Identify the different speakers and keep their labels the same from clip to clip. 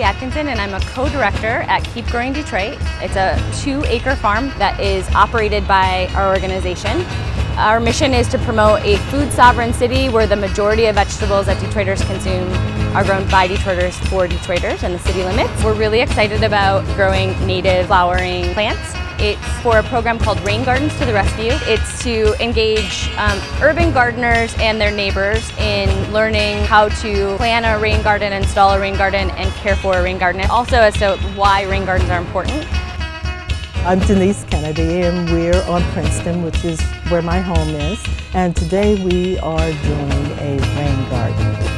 Speaker 1: Kelly Atkinson, and I'm a co-director at Keep Growing Detroit. It's a 2-acre farm that is operated by our organization. Our mission is to promote a food sovereign city where the majority of vegetables that Detroiters consume are grown by Detroiters for Detroiters and the city limits. We're really excited about growing native flowering plants. It's for a program called Rain Gardens to the Rescue. It's to engage urban gardeners and their neighbors in learning how to plan a rain garden, install a rain garden, and care for a rain garden. Also as to why rain gardens are important.
Speaker 2: I'm Denise Kennedy, and we're on Princeton, which is where my home is. And today we are doing a rain garden.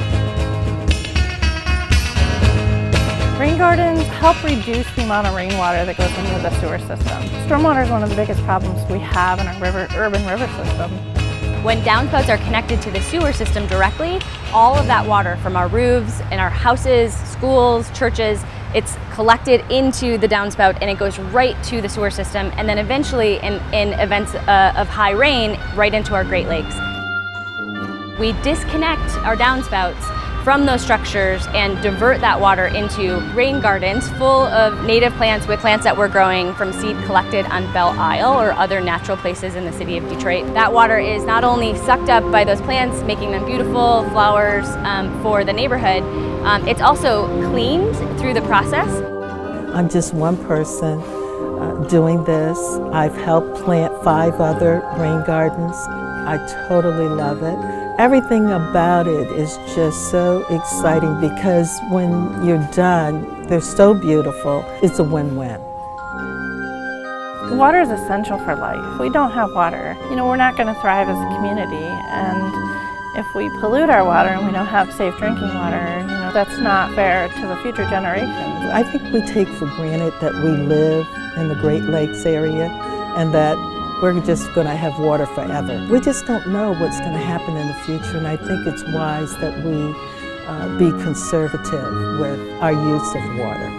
Speaker 3: Rain gardens help reduce the amount of rainwater that goes into the sewer system. Stormwater is one of the biggest problems we have in our urban river system.
Speaker 1: When downspouts are connected to the sewer system directly, all of that water from our roofs and our houses, schools, churches, it's collected into the downspout and it goes right to the sewer system, and then eventually in events of high rain, right into our Great Lakes. We disconnect our downspouts from those structures and divert that water into rain gardens full of native plants with plants that we're growing from seed collected on Belle Isle or other natural places in the city of Detroit. That water is not only sucked up by those plants, making them beautiful flowers for the neighborhood, it's also cleaned through the process.
Speaker 2: I'm just one person doing this. I've helped plant 5 other rain gardens. I totally love it. Everything about it is just so exciting because when you're done, they're so beautiful. It's a win-win.
Speaker 3: Water is essential for life. If we don't have water, we're not going to thrive as a community. And if we pollute our water and we don't have safe drinking water, that's not fair to the future generations.
Speaker 2: I think we take for granted that we live in the Great Lakes area and that we're just going to have water forever. We just don't know what's going to happen in the future, and I think it's wise that we be conservative with our use of water.